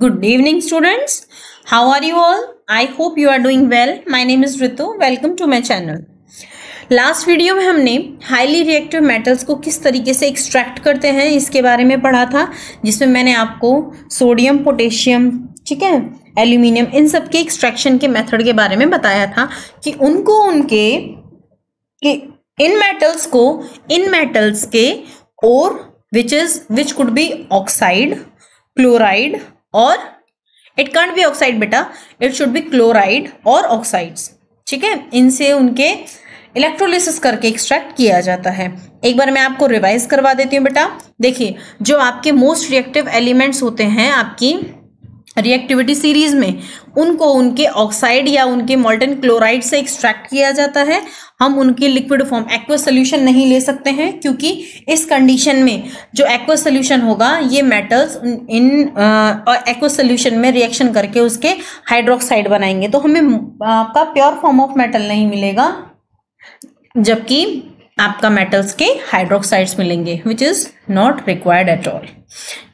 Good evening, students. How are you all? I hope you are doing well. My name is Ritu. Welcome to my channel. Last video में हमने highly reactive metals को किस तरीके से extract करते हैं इसके बारे में पढ़ा था, जिसमें मैंने आपको सोडियम, पोटेशियम, ठीक है, एल्यूमिनियम, इन सब के एक्सट्रैक्शन के मेथड के बारे में बताया था कि उनको इन मेटल्स के और which could be oxide, chloride, और इट कांट बी ऑक्साइड बेटा, इट शुड बी क्लोराइड और ऑक्साइड्स, ठीक है। इनसे उनके इलेक्ट्रोलिसिस करके एक्सट्रैक्ट किया जाता है। एक बार मैं आपको रिवाइज करवा देती हूँ बेटा। देखिए, जो आपके मोस्ट रिएक्टिव एलिमेंट्स होते हैं आपकी रिएक्टिविटी सीरीज में, उनको उनके ऑक्साइड या उनके मोल्टन क्लोराइड से एक्सट्रैक्ट किया जाता है। हम उनकी लिक्विड फॉर्म एक्वस सोल्यूशन नहीं ले सकते हैं, क्योंकि इस कंडीशन में जो एक्वस सोल्यूशन होगा ये मेटल्स इन एक्वस सोल्यूशन में रिएक्शन करके उसके हाइड्रोक्साइड बनाएंगे, तो हमें आपका प्योर फॉर्म ऑफ मेटल नहीं मिलेगा, जबकि आपका मेटल्स के हाइड्रोक्साइड्स मिलेंगे, which is not required at all,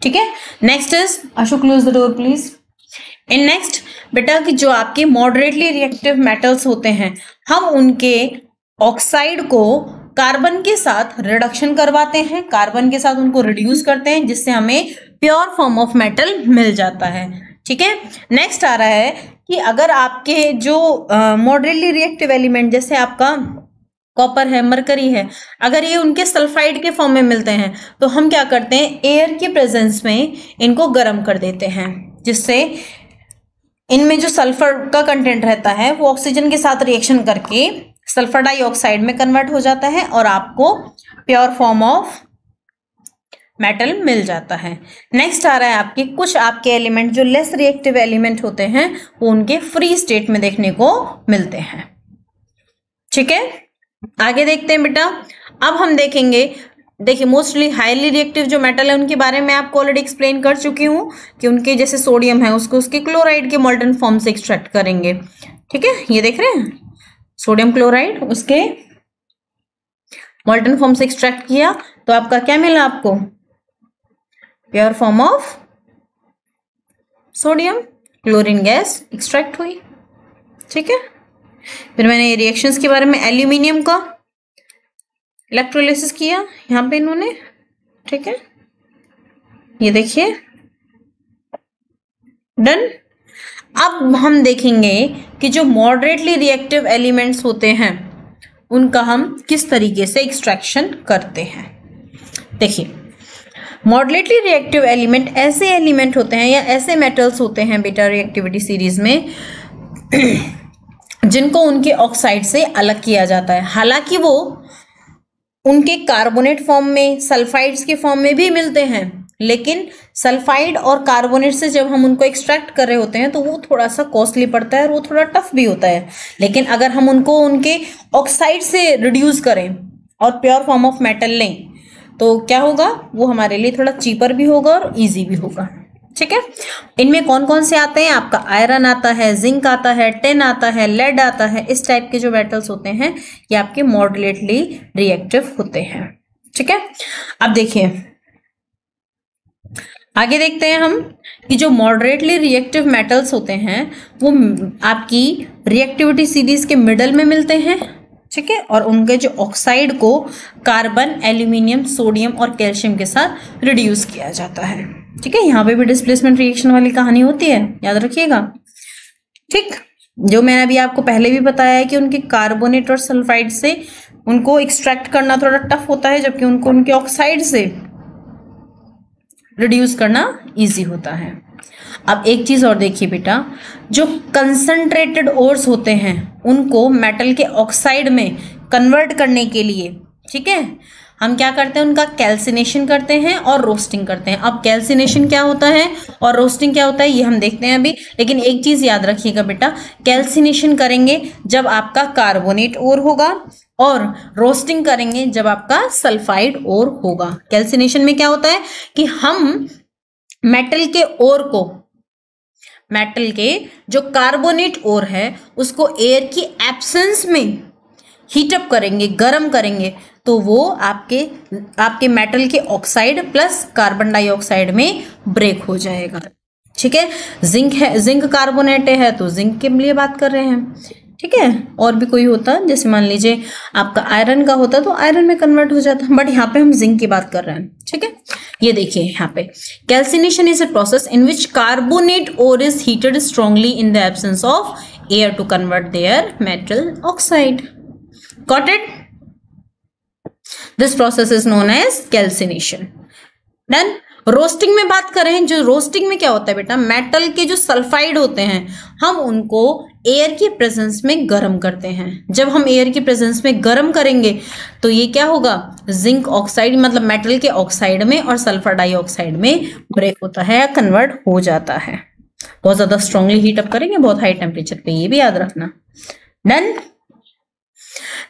ठीक है। Next is Ashu, close the door please. In next बेटा कि जो आपके मॉडरेटली रिएक्टिव मेटल्स होते हैं, हम उनके ऑक्साइड को कार्बन के साथ रिडक्शन करवाते हैं, कार्बन के साथ उनको रिड्यूस करते हैं, जिससे हमें प्योर फॉर्म ऑफ मेटल मिल जाता है, ठीक है। नेक्स्ट आ रहा है कि अगर आपके जो मॉडरेटली रिएक्टिव एलिमेंट जैसे आपका कॉपर है, मरकरी है, अगर ये उनके सल्फाइड के फॉर्म में मिलते हैं तो हम क्या करते हैं, एयर के प्रेजेंस में इनको गर्म कर देते हैं, जिससे इनमें जो सल्फर का कंटेंट रहता है वो ऑक्सीजन के साथ रिएक्शन करके सल्फर डाइऑक्साइड में कन्वर्ट हो जाता है और आपको प्योर फॉर्म ऑफ मेटल मिल जाता है। नेक्स्ट आ रहा है आपके कुछ आपके एलिमेंट जो लेस रिएक्टिव एलिमेंट होते हैं, वो उनके फ्री स्टेट में देखने को मिलते हैं, ठीक है। आगे देखते हैं बेटा। अब हम देखेंगे, देखिए मोस्टली हाईली रिएक्टिव जो मेटल है उनके बारे में आपको ऑलरेडी एक्सप्लेन कर चुकी हूँ कि उनके जैसे सोडियम है उसको उसके क्लोराइड के मोल्टन फॉर्म से एक्सट्रैक्ट करेंगे, ठीक है। ये देख रहे हैं, सोडियम क्लोराइड उसके मोल्टन फॉर्म से एक्सट्रैक्ट किया तो आपका क्या मिला, आपको pure form of sodium chlorine gas extract हुई, ठीक है। फिर मैंने रिएक्शंस के बारे में एल्यूमिनियम का इलेक्ट्रोलिसिस किया यहाँ पे इन्होंने, ठीक है, ये देखिए डन। अब हम देखेंगे कि जो मॉडरेटली रिएक्टिव एलिमेंट्स होते हैं उनका हम किस तरीके से एक्सट्रैक्शन करते हैं। देखिए, मॉडरेटली रिएक्टिव एलिमेंट ऐसे एलिमेंट होते हैं या ऐसे मेटल्स होते हैं बेटा रिएक्टिविटी सीरीज में जिनको उनके ऑक्साइड से अलग किया जाता है। हालांकि वो उनके कार्बोनेट फॉर्म में, सल्फाइड्स के फॉर्म में भी मिलते हैं, लेकिन सल्फाइड और कार्बोनेट से जब हम उनको एक्सट्रैक्ट कर रहे होते हैं तो वो थोड़ा सा कॉस्टली पड़ता है और वो थोड़ा टफ भी होता है। लेकिन अगर हम उनको उनके ऑक्साइड से रिड्यूस करें और प्योर फॉर्म ऑफ मेटल लें तो क्या होगा, वो हमारे लिए थोड़ा चीपर भी होगा और ईजी भी होगा, ठीक है। इनमें कौन कौन से आते हैं, आपका आयरन आता है, जिंक आता है, टिन आता है, लेड आता है। इस टाइप के जो मेटल्स होते हैं ये आपके मॉडरेटली रिएक्टिव होते हैं, ठीक है। अब देखिए आगे देखते हैं हम कि जो मॉडरेटली रिएक्टिव मेटल्स होते हैं वो आपकी रिएक्टिविटी सीरीज के मिडल में मिलते हैं, ठीक है, और उनके जो ऑक्साइड को कार्बन, एल्यूमिनियम, सोडियम और कैल्शियम के साथ रिड्यूस किया जाता है, ठीक है। यहाँ पे भी डिस्प्लेसमेंट रिएक्शन वाली कहानी होती है, याद रखिएगा, ठीक। जो मैंने अभी आपको पहले भी बताया है कि उनके कार्बोनेट और सल्फाइड से उनको एक्सट्रैक्ट करना थोड़ा टफ होता है, जबकि उनको उनके ऑक्साइड से रिड्यूस करना इजी होता है। अब एक चीज और देखिए बेटा, जो कंसंट्रेटेड ओर्स होते हैं उनको मेटल के ऑक्साइड में कन्वर्ट करने के लिए, ठीक है, हम क्या करते हैं, उनका कैल्सिनेशन करते हैं और रोस्टिंग करते हैं। अब कैल्सिनेशन क्या होता है और रोस्टिंग क्या होता है ये हम देखते हैं अभी, लेकिन एक चीज याद रखिएगा बेटा, कैल्सिनेशन करेंगे जब आपका कार्बोनेट ओर होगा और रोस्टिंग करेंगे जब आपका सल्फाइड ओर होगा। कैल्सिनेशन में क्या होता है कि हम मेटल के ओर को, मेटल के जो कार्बोनेट ओर है उसको एयर की एब्सेंस में हीटअप करेंगे, गर्म करेंगे, तो वो आपके मेटल के ऑक्साइड प्लस कार्बन डाइऑक्साइड में ब्रेक हो जाएगा, ठीक है। जिंक है, जिंक कार्बोनेट है तो जिंक के लिए बात कर रहे हैं, ठीक है। और भी कोई होता जैसे मान लीजिए आपका आयरन का होता तो आयरन में कन्वर्ट हो जाता, बट यहाँ पे हम जिंक की बात कर रहे हैं, ठीक है। ये देखिए यहाँ पे calcination is a process in which carbonate ore is heated strongly in the absence of air to convert their metal oxide. Got it? This process is known as calcination. Done. Roasting में बात करें, जो roasting में क्या होता है बेटा, metal के जो सल्फाइड होते हैं हम उनको एयर की प्रेजेंस में गर्म करते हैं। जब हम एयर की प्रेजेंस में गर्म करेंगे तो ये क्या होगा, जिंक ऑक्साइड मतलब मेटल के ऑक्साइड में और सल्फर डाइऑक्साइड में ब्रेक होता है या कन्वर्ट हो जाता है। बहुत ज्यादा स्ट्रांगली हीट अप करेंगे बहुत हाई टेम्परेचर पे, ये भी याद रखना। Done.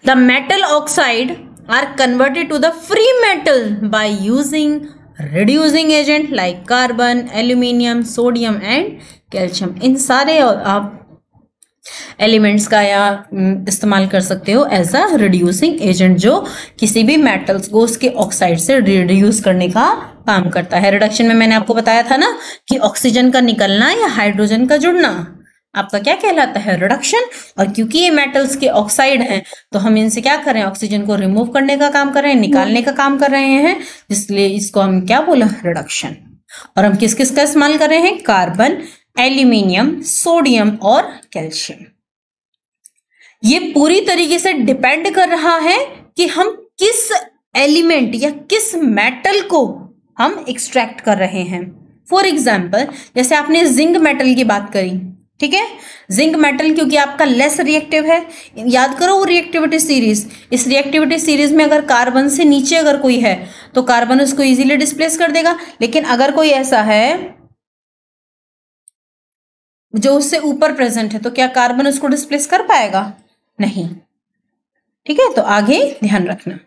The metal oxide are converted to the free metal by using reducing agent like carbon, aluminium, sodium and calcium। इन सारे आप एलिमेंट्स का या इस्तेमाल कर सकते हो एज अ रिड्यूसिंग एजेंट, जो किसी भी मेटल्स को उसके ऑक्साइड से रिड्यूस करने का काम करता है। रिडक्शन में मैंने आपको बताया था ना कि ऑक्सीजन का निकलना या हाइड्रोजन का जुड़ना आपका क्या कहलाता है, रिडक्शन। और क्योंकि ये मेटल्स के ऑक्साइड हैं तो हम इनसे क्या कर रहे हैं, ऑक्सीजन को रिमूव करने का काम कर रहे हैं, निकालने का काम कर रहे हैं, इसलिए इसको हम क्या बोला, रिडक्शन। और हम किस किस का इस्तेमाल कर रहे हैं, कार्बन, एल्यूमिनियम, सोडियम और कैल्शियम। ये पूरी तरीके से डिपेंड कर रहा है कि हम किस एलिमेंट या किस मेटल को हम एक्सट्रैक्ट कर रहे हैं। फॉर एग्जाम्पल जैसे आपने जिंक मेटल की बात करी, ठीक है। जिंक मेटल क्योंकि आपका लेस रिएक्टिव है, याद करो वो रिएक्टिविटी सीरीज। इस रिएक्टिविटी सीरीज में अगर कार्बन से नीचे अगर कोई है तो कार्बन उसको इजीली डिस्प्लेस कर देगा, लेकिन अगर कोई ऐसा है जो उससे ऊपर प्रेजेंट है तो क्या कार्बन उसको डिस्प्लेस कर पाएगा, नहीं, ठीक है। तो आगे ध्यान रखना।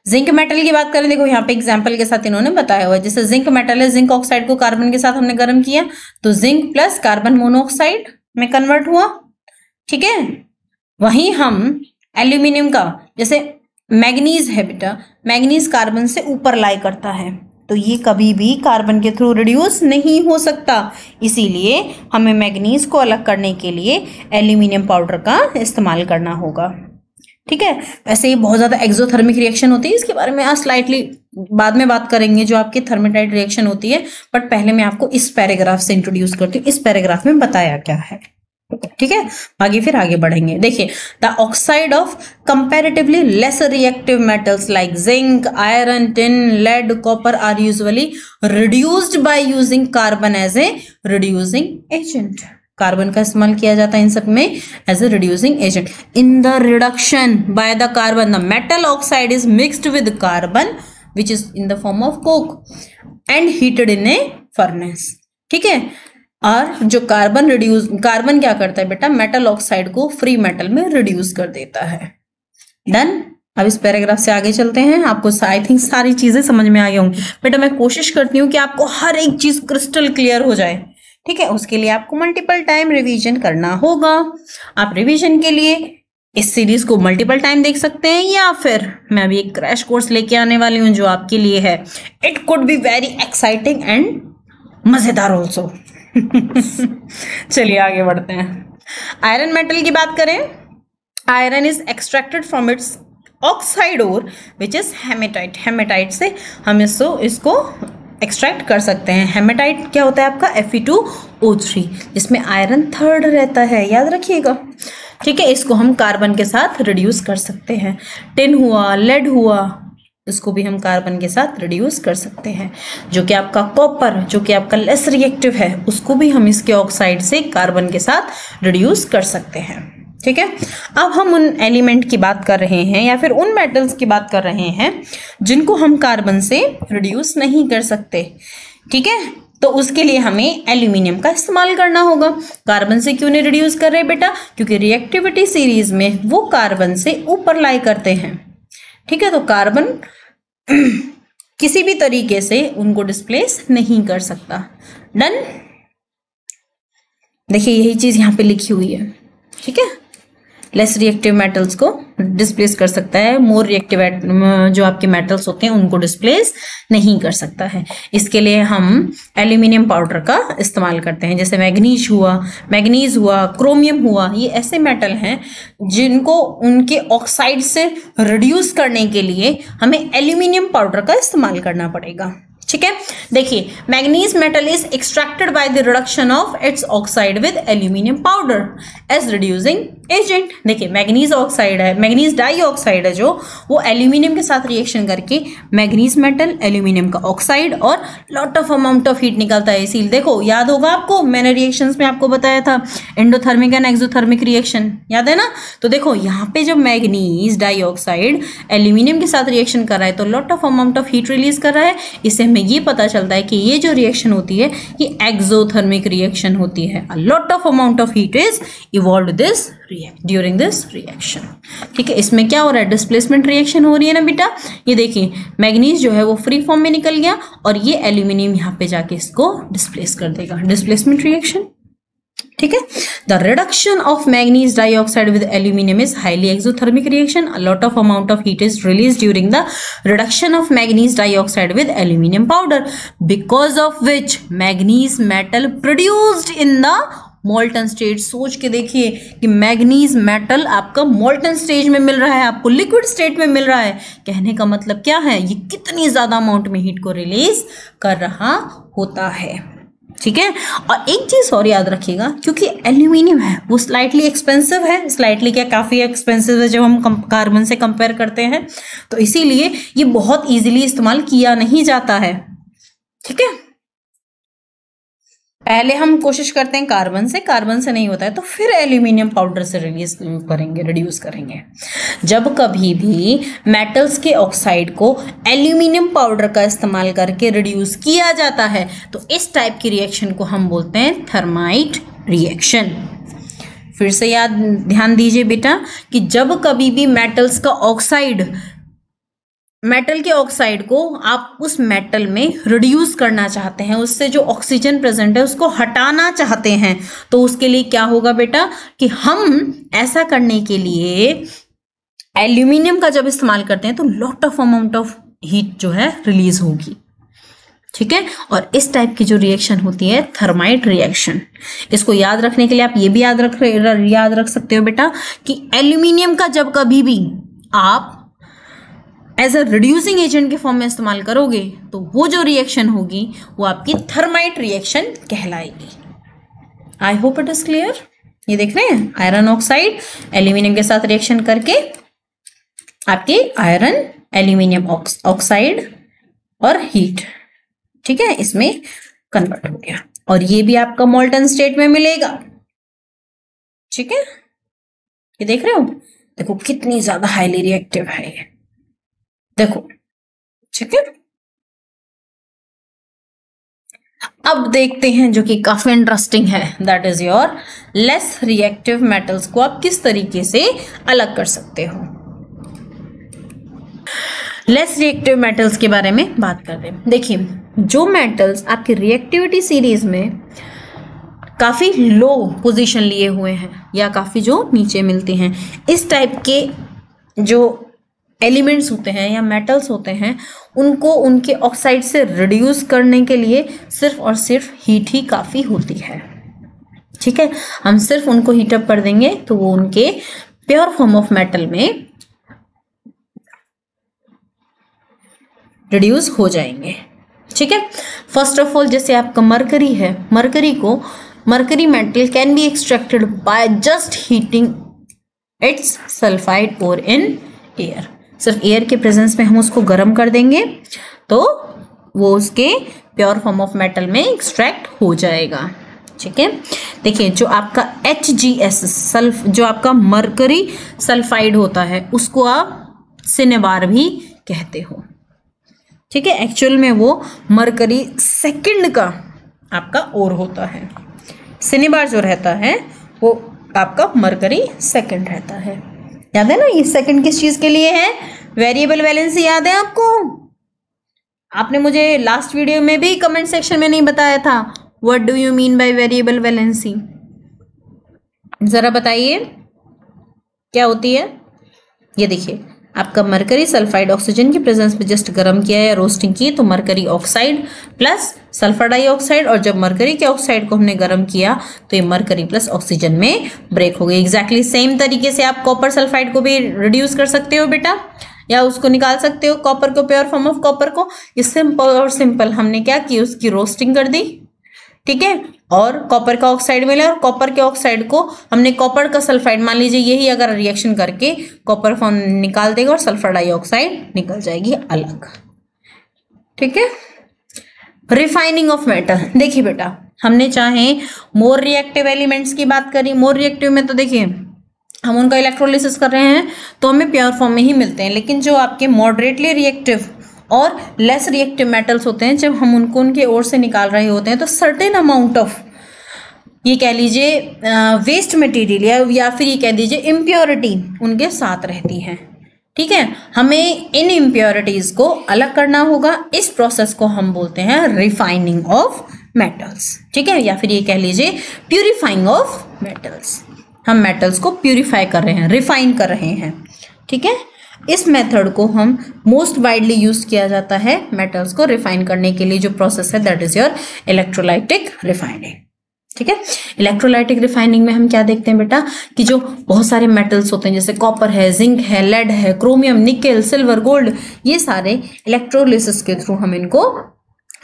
जिंक मेटल की बात करें, देखो यहाँ पे एग्जांपल के साथ इन्होंने बताया हुआ है। जैसे जिंक मेटल है, जिंक ऑक्साइड को कार्बन के साथ हमने गर्म किया तो जिंक प्लस कार्बन मोनोऑक्साइड में कन्वर्ट हुआ, ठीक है। वहीं हम एल्यूमिनियम का, जैसे मैग्नीज है बेटा, मैग्नीज कार्बन से ऊपर लाई करता है तो ये कभी भी कार्बन के थ्रू रिड्यूस नहीं हो सकता, इसीलिए हमें मैग्नीज को अलग करने के लिए एल्यूमिनियम पाउडर का इस्तेमाल करना होगा, ठीक है। वैसे ये बहुत ज्यादा एक्सोथर्मिक रिएक्शन होती है, इसके बारे में आज स्लाइटली बाद में बात करेंगे जो आपकी थर्मेटाइट रिएक्शन होती है, बट पहले मैं आपको इस पैराग्राफ से इंट्रोड्यूस करती हूँ। इस पैराग्राफ में बताया क्या है, ठीक है। फिर आगे बढ़ेंगे। देखिए, the oxide of comparatively less reactive metals like zinc, iron, tin, lead, copper are usually reduced by using carbon as a reducing agent. Carbon का इस्तेमाल किया जाता है इन सब में as a reducing agent. In the reduction by the carbon the metal oxide is mixed with carbon which is in the form of coke and heated in a furnace, ठीक है। और जो कार्बन क्या करता है बेटा, मेटल ऑक्साइड को free metal में रिड्यूस कर देता है। डन। अब इस पैराग्राफ से आगे चलते हैं। आपको आई थिंक सारी चीजें समझ में आ गई होंगी बेटा। मैं कोशिश करती हूँ कि आपको हर एक चीज क्रिस्टल क्लियर हो जाए, ठीक है। उसके लिए आपको मल्टीपल टाइम रिवीजन करना होगा। आप रिवीजन के लिए इस सीरीज को मल्टीपल टाइम देख सकते हैं या फिर मैं अभी एक क्रैश कोर्स लेके आने वाली हूँ जो आपके लिए है। It could be very exciting and मजेदार ऑल्सो। चलिए आगे बढ़ते हैं। आयरन मेटल की बात करें, iron is extracted from its oxide ore which is hematite. Hematite से हम इसको एक्सट्रैक्ट कर सकते हैं। हेमेटाइट क्या होता है आपका, Fe2O3, जिसमें आयरन थर्ड रहता है, याद रखिएगा, ठीक है। इसको हम कार्बन के साथ रिड्यूस कर सकते हैं। टिन हुआ, लेड हुआ, इसको भी हम कार्बन के साथ रिड्यूस कर सकते हैं। जो कि आपका कॉपर, जो कि आपका लेस रिएक्टिव है, उसको भी हम इसके ऑक्साइड से कार्बन के साथ रिड्यूस कर सकते हैं, ठीक है। अब हम उन एलिमेंट की बात कर रहे हैं या फिर उन मेटल्स की बात कर रहे हैं जिनको हम कार्बन से रिड्यूस नहीं कर सकते, ठीक है। तो उसके लिए हमें एल्यूमिनियम का इस्तेमाल करना होगा। कार्बन से क्यों नहीं रिड्यूस कर रहे बेटा, क्योंकि रिएक्टिविटी सीरीज में वो कार्बन से ऊपर लाई करते हैं, ठीक है। तो कार्बन किसी भी तरीके से उनको डिस्प्लेस नहीं कर सकता। डन। देखिए यही चीज यहां पे लिखी हुई है, ठीक है। लेस रिएक्टिव मेटल्स को डिस्प्लेस कर सकता है, मोर रिएक्टिव जो आपके मेटल्स होते हैं उनको डिस्प्लेस नहीं कर सकता है। इसके लिए हम एल्यूमिनियम पाउडर का इस्तेमाल करते हैं। जैसे मैग्नीज हुआ, क्रोमियम हुआ, ये ऐसे मेटल हैं जिनको उनके ऑक्साइड से रिड्यूस करने के लिए हमें एल्यूमिनियम पाउडर का इस्तेमाल करना पड़ेगा। ठीक है, देखिए manganese metal is extracted by the reduction of its oxide with aluminium powder as reducing agent. देखिए मैग्नीज ऑक्साइड है, मैग्नीज डाइऑक्साइड है जो, वो एल्यूमिनियम के साथ रिएक्शन करके मैग्नीज मेटल, एल्यूमिनियम का ऑक्साइड और lot of amount of heat निकलता है। इसीलिए देखो याद होगा आपको, मैंने रिएक्शंस में आपको बताया था एंडोथर्मिक एंड एक्सोथर्मिक रिएक्शन, याद है ना। तो देखो यहाँ पे जब मैग्नीज डाइऑक्साइड एल्यूमिनियम के साथ रिएक्शन कर रहा है तो lot of amount of heat release कर रहा है। इससे हमें ये पता चलता है कि ये जो रिएक्शन होती है ये एक्सोथर्मिक रिएक्शन होती है। A lot of amount of heat is evolved during this reaction। ठीक है, इसमें क्या हो रहा है, डिस्प्लेसमेंट रिएक्शन हो रही है ना बेटा। ये देखिए मैग्नीज जो है वो फ्री फॉर्म में निकल गया और ये एल्यूमिनियम यहाँ पे जाके इसको डिस्प्लेस कर देगा, डिस्प्लेसमेंट रिएक्शन। ठीक है, the reduction of manganese dioxide with aluminium is highly exothermic reaction. A lot of amount of heat is release during the reduction of manganese dioxide with aluminium powder, because of which manganese metal produced in the molten stage. सोच के देखिए कि manganese metal आपका molten stage में मिल रहा है, आपको liquid state में मिल रहा है। कहने का मतलब क्या है, ये कितनी ज्यादा अमाउंट में हीट को रिलीज कर रहा होता है। ठीक है, और एक चीज और याद रखिएगा, क्योंकि एल्यूमिनियम है वो स्लाइटली एक्सपेंसिव है, स्लाइटली क्या काफी एक्सपेंसिव है जब हम कार्बन से कंपेयर करते हैं, तो इसीलिए ये बहुत इजीली इस्तेमाल किया नहीं जाता है। ठीक है, पहले हम कोशिश करते हैं कार्बन से नहीं होता है तो फिर एल्यूमिनियम पाउडर से रिड्यूस करेंगे। जब कभी भी मेटल्स के ऑक्साइड को एल्यूमिनियम पाउडर का इस्तेमाल करके रिड्यूस किया जाता है तो इस टाइप की रिएक्शन को हम बोलते हैं थर्माइट रिएक्शन। फिर से ध्यान दीजिए बेटा कि जब कभी भी मेटल्स का ऑक्साइड, मेटल के ऑक्साइड को आप उस मेटल में रिड्यूस करना चाहते हैं, उससे जो ऑक्सीजन प्रेजेंट है उसको हटाना चाहते हैं, तो उसके लिए क्या होगा बेटा कि हम ऐसा करने के लिए एल्यूमिनियम का जब इस्तेमाल करते हैं तो lot of amount of heat जो है रिलीज होगी। ठीक है, और इस टाइप की जो रिएक्शन होती है थर्माइट रिएक्शन। इसको याद रखने के लिए आप ये भी याद रख सकते हो बेटा कि एल्यूमिनियम का जब कभी भी आप एज अ रिड्यूसिंग एजेंट के फॉर्म में इस्तेमाल करोगे तो वो जो रिएक्शन होगी वो आपकी थर्माइट रिएक्शन कहलाएगी। I hope it is clear. ये देख रहे हैं आयरन ऑक्साइड एल्यूमिनियम के साथ रिएक्शन करके आपके आयरन, एल्यूमिनियम ऑक्साइड और हीट, ठीक है, इसमें कन्वर्ट हो गया और ये भी आपका मोल्टन स्टेट में मिलेगा। ठीक है, ये देख रहे हो, देखो कितनी ज्यादा हाईली रिएक्टिव है ये, देखो। ठीक है, अब देखते हैं जो कि काफी इंटरेस्टिंग है, that is your less reactive metals को आप किस तरीके से अलग कर सकते हो। लेस रिएक्टिव मेटल्स के बारे में बात कर रहे हैं। देखिए जो मेटल्स आपकी रिएक्टिविटी सीरीज में काफी लो पोजीशन लिए हुए हैं या काफी जो नीचे मिलते हैं, इस टाइप के जो एलिमेंट्स होते हैं या मेटल्स होते हैं, उनको उनके ऑक्साइड से रिड्यूस करने के लिए सिर्फ और सिर्फ हीट ही काफी होती है। ठीक है, हम सिर्फ उनको हीटअप कर देंगे तो वो उनके प्योर फॉर्म ऑफ मेटल में रिड्यूस हो जाएंगे। ठीक है, फर्स्ट ऑफ ऑल जैसे आपका मरकरी है, mercury metal can be extracted by just heating it's sulphide और इन एयर। सिर्फ एयर के प्रेजेंस में हम उसको गर्म कर देंगे तो वो उसके प्योर फॉर्म ऑफ मेटल में एक्सट्रैक्ट हो जाएगा। ठीक है, देखिए जो आपका HgS जो आपका मरकरी सल्फाइड होता है उसको आप सिनेबार भी कहते हो। ठीक है, एक्चुअल में वो मरकरी सेकंड का आपका ओर होता है, सिनेबार जो रहता है वो आपका मरकरी सेकंड रहता है। याद है ना, ये सेकंड किस चीज के लिए है, वेरिएबल वैलेंसी याद है आपको? आपने मुझे लास्ट वीडियो में भी कमेंट सेक्शन में नहीं बताया था, what do you mean by variable valency, जरा बताइए क्या होती है, ये देखिए आपका मरकरी सल्फाइड ऑक्सीजन की प्रेजेंस में जस्ट गर्म किया या रोस्टिंग की तो mercury oxide plus sulphur dioxide, और जब मरकरी के ऑक्साइड को हमने गर्म किया तो ये मरकरी प्लस ऑक्सीजन में ब्रेक हो गई। एग्जैक्टली सेम तरीके से आप कॉपर सल्फाइड को भी रिड्यूस कर सकते हो बेटा, या उसको निकाल सकते हो कॉपर को, प्योर फॉर्म ऑफ कॉपर को। ये सिंपल और सिंपल हमने क्या की, उसकी रोस्टिंग कर दी, ठीक है, और कॉपर का ऑक्साइड मिला, और कॉपर के ऑक्साइड को हमने कॉपर का सल्फाइड, मान लीजिए यही अगर रिएक्शन करके कॉपर फॉर्म निकाल देगा और सल्फर डाइऑक्साइड निकल जाएगी अलग, ठीक है। रिफाइनिंग ऑफ मेटल, देखिए बेटा हमने चाहे मोर रिएक्टिव एलिमेंट्स की बात करी, मोर रिएक्टिव में तो देखिए हम उनका इलेक्ट्रोलिसिस कर रहे हैं तो हमें प्योर फॉर्म में ही मिलते हैं, लेकिन जो आपके मॉडरेटली रिएक्टिव और लेस रिएक्टिव मेटल्स होते हैं, जब हम उनको उनके ओर से निकाल रहे होते हैं तो सर्टेन अमाउंट ऑफ, ये कह लीजिए वेस्ट मटेरियल या फिर ये कह दीजिए इम्प्योरिटी उनके साथ रहती है, ठीक है। हमें इन इम्प्योरिटीज को अलग करना होगा, इस प्रोसेस को हम बोलते हैं रिफाइनिंग ऑफ मेटल्स, ठीक है, या फिर ये कह लीजिए प्यूरिफाइंग ऑफ मेटल्स। हम मेटल्स को प्यूरिफाई कर रहे हैं, रिफाइन कर रहे हैं, ठीक है। इस मेथड को हम मोस्ट वाइडली यूज किया जाता है मेटल्स को रिफाइन करने के लिए, जो प्रोसेस है that is your electrolytic refining, ठीक है। इलेक्ट्रोलाइटिक रिफाइनिंग में हम क्या देखते हैं बेटा कि जो बहुत सारे मेटल्स होते हैं जैसे कॉपर है, जिंक है, लेड है, क्रोमियम, निकेल, सिल्वर, गोल्ड, ये सारे इलेक्ट्रोलिसिस के थ्रू हम इनको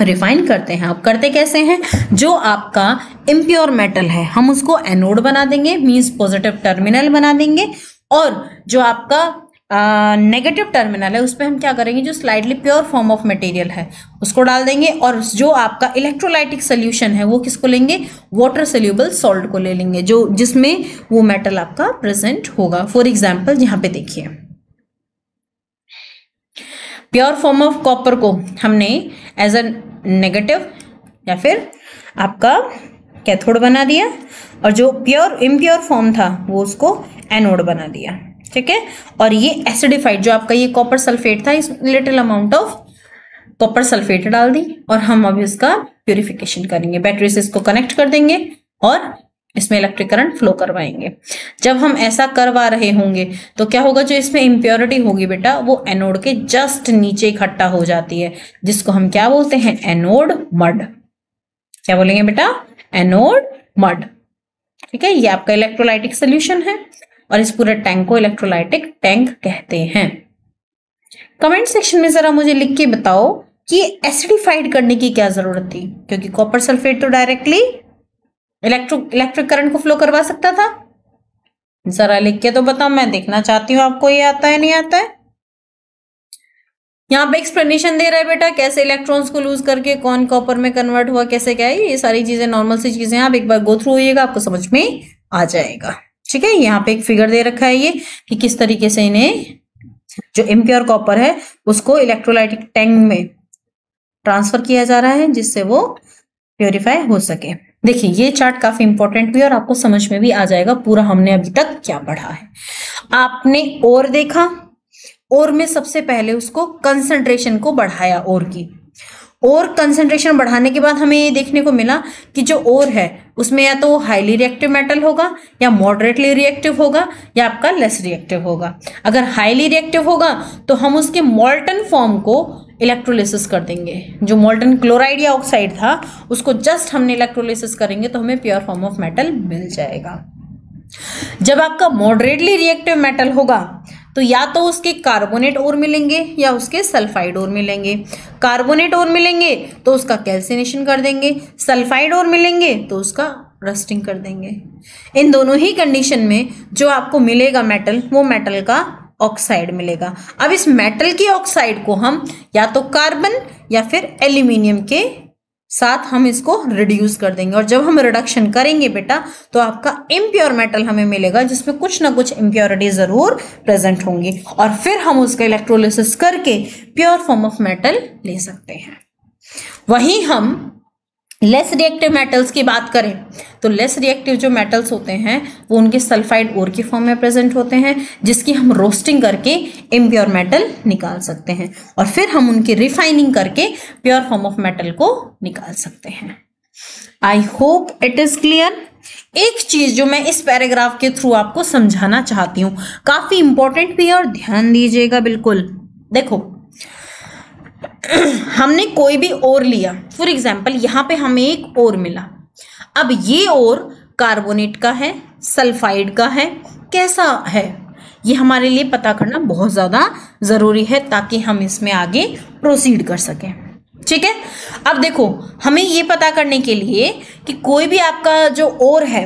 रिफाइन करते हैं। अब करते कैसे हैं, जो आपका इम्प्योर मेटल है हम उसको एनोड बना देंगे, मींस पॉजिटिव टर्मिनल बना देंगे, और जो आपका नेगेटिव टर्मिनल है उस पर हम क्या करेंगे, जो slightly pure form of material है उसको डाल देंगे, और जो आपका इलेक्ट्रोलाइटिक सोल्यूशन है वो किसको लेंगे, वाटर सोल्यूबल सॉल्ट को ले लेंगे, जो जिसमें वो मेटल आपका प्रेजेंट होगा। फॉर एग्जांपल यहाँ पे देखिए प्योर फॉर्म ऑफ कॉपर को हमने एज अ नेगेटिव या फिर आपका कैथोड बना दिया, और जो प्योर इम्प्योर फॉर्म था वो उसको एनोड बना दिया, ठीक है। और ये एसिडिफाइड जो आपका ये कॉपर सल्फेट था, इस little amount of copper sulphate डाल दी, और हम अब इसका प्यूरिफिकेशन करेंगे, बैटरी से इसको कनेक्ट कर देंगे और इसमें इलेक्ट्रिक करंट फ्लो करवाएंगे। जब हम ऐसा करवा रहे होंगे तो क्या होगा, जो इसमें इम्प्योरिटी होगी बेटा वो एनोड के जस्ट नीचे इकट्ठा हो जाती है, जिसको हम क्या बोलते हैं, एनोड मड। क्या बोलेंगे बेटा, एनोड मड, ठीक है। ये आपका इलेक्ट्रोलाइटिक सोल्यूशन है और इस पूरे टैंक को इलेक्ट्रोलाइटिक टैंक कहते हैं। कमेंट सेक्शन में जरा मुझे लिख के बताओ कि एसिडिफाइड करने की क्या जरूरत थी, क्योंकि कॉपर सल्फेट तो डायरेक्टली इलेक्ट्रिक करंट को फ्लो करवा सकता था। जरा लिख के तो बताओ, मैं देखना चाहती हूँ आपको ये आता है नहीं आता है। यहाँ पे एक्सप्लेनेशन दे रहा है बेटा कैसे इलेक्ट्रॉन्स को लूज करके कौन कॉपर में कन्वर्ट हुआ, कैसे क्या है, ये सारी चीजें नॉर्मल सी चीजें आप एक बार गो थ्रू होइएगा, आपको समझ में आ जाएगा, ठीक है। यहाँ पे एक फिगर दे रखा है ये कि किस तरीके से इन्हें जो इम्प्योर कॉपर है उसको इलेक्ट्रोलाइटिक टैंक में ट्रांसफर किया जा रहा है जिससे वो प्योरीफाई हो सके। देखिए ये चार्ट काफी इंपॉर्टेंट भी है और आपको समझ में भी आ जाएगा पूरा हमने अभी तक क्या पढ़ा है। आपने और देखा, और में सबसे पहले उसको कंसंट्रेशन को बढ़ाया, और की और कंसंट्रेशन बढ़ाने के बाद हमें ये देखने को मिला कि जो और है उसमें या तो वो हाईली रिएक्टिव मेटल होगा या मॉडरेटली रिएक्टिव होगा या आपका लेस रिएक्टिव होगा। अगर हाईली रिएक्टिव होगा तो हम उसके मॉल्टन फॉर्म को इलेक्ट्रोलिसिस कर देंगे, जो मॉल्टन क्लोराइड या ऑक्साइड था उसको जस्ट हमने इलेक्ट्रोलिसिस करेंगे तो हमें प्योर फॉर्म ऑफ मेटल मिल जाएगा। जब आपका मॉडरेटली रिएक्टिव मेटल होगा तो या तो उसके कार्बोनेट और मिलेंगे या उसके सल्फाइड और मिलेंगे। कार्बोनेट और मिलेंगे तो उसका कैल्सिनेशन कर देंगे, सल्फाइड और मिलेंगे तो उसका रस्टिंग कर देंगे। इन दोनों ही कंडीशन में जो आपको मिलेगा मेटल, वो मेटल का ऑक्साइड मिलेगा। अब इस मेटल की ऑक्साइड को हम या तो कार्बन या फिर एल्यूमिनियम के साथ हम इसको रिड्यूस कर देंगे, और जब हम रिडक्शन करेंगे बेटा तो आपका इम्प्योर मेटल हमें मिलेगा जिसमें कुछ ना कुछ इम्प्योरिटी जरूर प्रेजेंट होंगी, और फिर हम उसका इलेक्ट्रोलिसिस करके प्योर फॉर्म ऑफ मेटल ले सकते हैं। वहीं हम लेस रिएक्टिव मेटल्स की बात करें तो लेस रिएक्टिव जो मेटल्स होते हैं वो उनके सल्फाइड ओर की फॉर्म में प्रेजेंट होते हैं, जिसकी हम रोस्टिंग करके इम्प्योर मेटल निकाल सकते हैं और फिर हम उनकी रिफाइनिंग करके प्योर फॉर्म ऑफ मेटल को निकाल सकते हैं। आई होप इट इज क्लियर। एक चीज जो मैं इस पैराग्राफ के थ्रू आपको समझाना चाहती हूँ, काफी इंपॉर्टेंट भी है और ध्यान दीजिएगा बिल्कुल। देखो हमने कोई भी ओर लिया, फॉर एग्जाम्पल यहाँ पे हमें एक ओर मिला। अब ये ओर कार्बोनेट का है, सल्फाइड का है, कैसा है, ये हमारे लिए पता करना बहुत ज़्यादा ज़रूरी है ताकि हम इसमें आगे प्रोसीड कर सकें। ठीक है, अब देखो हमें ये पता करने के लिए कि कोई भी आपका जो ओर है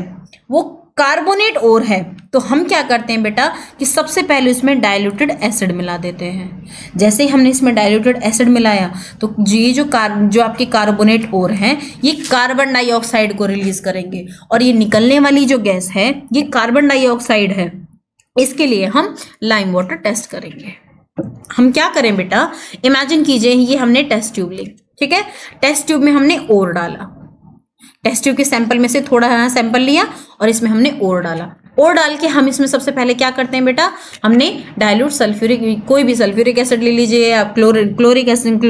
वो कार्बोनेट ओर है, तो हम क्या करते हैं बेटा कि सबसे पहले इसमें डाइल्यूटेड एसिड मिला देते हैं। जैसे ही हमने इसमें डाइल्यूटेड एसिड मिलाया तो ये जो आपके कार्बोनेट ओर हैं ये कार्बन डाइऑक्साइड को रिलीज करेंगे, और ये निकलने वाली जो गैस है ये कार्बन डाइऑक्साइड है। इसके लिए हम लाइम वाटर टेस्ट करेंगे। हम क्या करें बेटा, इमेजिन कीजिए ये हमने टेस्ट ट्यूब ली, ठीक है, टेस्ट ट्यूब में हमने ओर डाला, टेस्ट ट्यूब के सैंपल में से थोड़ा सैंपल लिया और इसमें हमने ओर डाला। ओर डाल के हम इसमें सबसे पहले क्या करते हैं बेटा, हमने डाइल्यूट सल्फ्यूरिक, कोई भी सल्फ्यूरिक एसिड ले लीजिए, आप क्लोरिक एसिड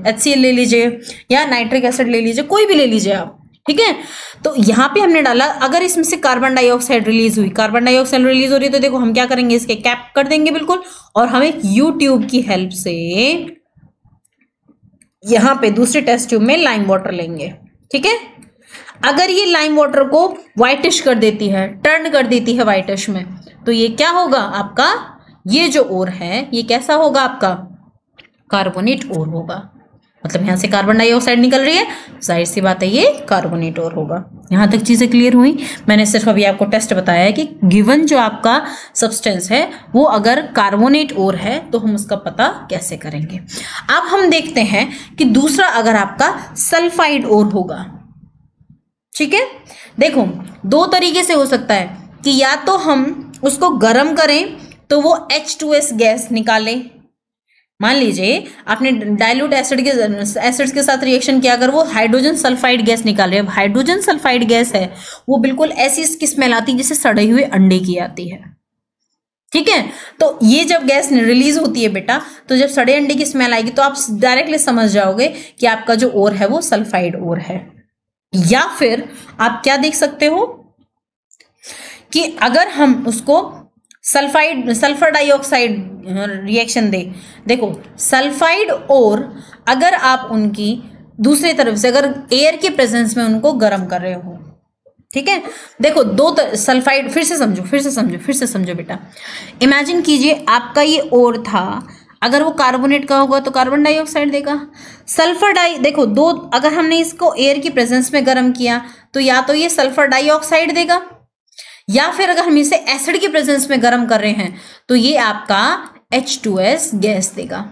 HCl ले लीजिए या नाइट्रिक एसिड ले लीजिए, कोई भी ले लीजिए आप, ठीक है। तो यहाँ पे हमने डाला, अगर इसमें से कार्बन डाइऑक्साइड रिलीज हुई, कार्बन डाइऑक्साइड रिलीज हो रही है तो देखो हम क्या करेंगे, इसके कैप कर देंगे बिल्कुल, और हम एक यू ट्यूब की हेल्प से यहाँ पे दूसरे टेस्ट ट्यूब में लाइम वाटर लेंगे, ठीक है। अगर ये लाइम वाटर को व्हाइटिश कर देती है, टर्न कर देती है व्हाइटिश में, तो ये क्या होगा आपका, ये जो ओर है ये कैसा होगा आपका, कार्बोनेट ओर होगा। मतलब यहाँ से कार्बन डाइऑक्साइड निकल रही है, जाहिर सी बात है ये कार्बोनेट ओर होगा। यहाँ तक चीजें क्लियर हुई। मैंने सिर्फ अभी आपको टेस्ट बताया है कि गिवन जो आपका सब्सटेंस है वो अगर कार्बोनेट ओर है तो हम उसका पता कैसे करेंगे। अब हम देखते हैं कि दूसरा अगर आपका सल्फाइड ओर होगा, ठीक है। देखो दो तरीके से हो सकता है कि या तो हम उसको गर्म करें तो वो H2S गैस निकाले। मान लीजिए आपने डाइल्यूट एसिड्स के साथ रिएक्शन किया, अगर वो हाइड्रोजन सल्फाइड गैस निकाले, अब हाइड्रोजन सल्फाइड गैस है वो बिल्कुल ऐसी इसकी स्मेल आती है जैसे सड़े हुए अंडे की आती है, ठीक है। तो ये जब गैस रिलीज होती है बेटा, तो जब सड़े अंडे की स्मेल आएगी तो आप डायरेक्टली समझ जाओगे कि आपका जो ओर है वो सल्फाइड ओर है। या फिर आप क्या देख सकते हो कि अगर हम उसको सल्फर डाइऑक्साइड रिएक्शन दे, देखो सल्फाइड और अगर आप उनकी दूसरी तरफ से अगर एयर के प्रेजेंस में उनको गर्म कर रहे हो, ठीक है। देखो दो सल्फाइड, फिर से समझो बेटा। इमेजिन कीजिए आपका ये ओर था, अगर वो कार्बोनेट का होगा तो कार्बन डाइऑक्साइड देगा। देखो दो, अगर हमने इसको एयर की प्रेजेंस में गर्म किया तो या तो ये सल्फर डाइऑक्साइड देगा, या फिर अगर हम इसे एसिड की प्रेजेंस में गर्म कर रहे हैं तो ये आपका H2S गैस देगा।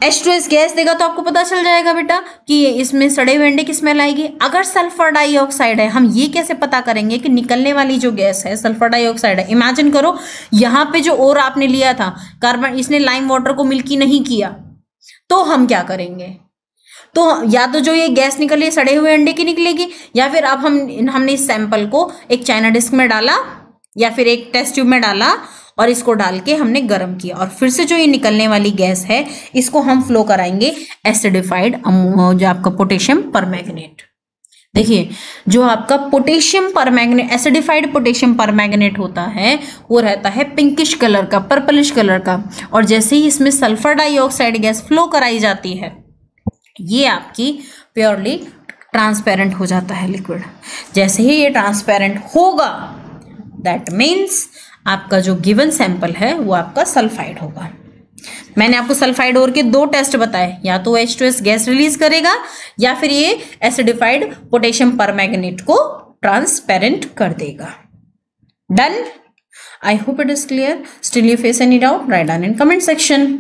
H2S गैस देगा तो आपको पता चल जाएगा बेटा कि इसमें सड़े हुए अंडे की स्मेल आएगी। अगर सल्फर डाइऑक्साइड है, हम ये कैसे पता करेंगे कि निकलने वाली जो गैस है सल्फर डाइऑक्साइड है। इमेजिन करो यहाँ पे जो ओर आपने लिया था कार्बन, इसने लाइम वाटर को मिल्की नहीं किया, तो हम क्या करेंगे, तो या तो जो ये गैस निकली है सड़े हुए अंडे की निकलेगी, या फिर अब हमने इस सैंपल को एक चाइना डिस्क में डाला या फिर एक टेस्ट ट्यूब में डाला और इसको डाल के हमने गर्म किया, और फिर से जो ये निकलने वाली गैस है इसको हम फ्लो कराएंगे एसिडिफाइड जो आपका पोटेशियम परमैंगनेट। देखिए जो आपका potassium permanganate, acidified potassium permanganate होता है वो रहता है पिंकिश कलर का, पर्पलिश कलर का, और जैसे ही इसमें सल्फर डाइऑक्साइड गैस फ्लो कराई जाती है ये आपकी प्योरली ट्रांसपेरेंट हो जाता है लिक्विड। जैसे ही ये ट्रांसपेरेंट होगा दैट मीन्स आपका जो गिवन सैंपल है वो आपका सल्फाइड होगा। मैंने आपको सल्फाइड ओर के दो टेस्ट बताए, या तो H2S गैस रिलीज करेगा या फिर ये एसिडिफाइड पोटेशियम परमैंगनेट को ट्रांसपेरेंट कर देगा। Done. I hope it is clear. Still you face any doubt, write down in comment section.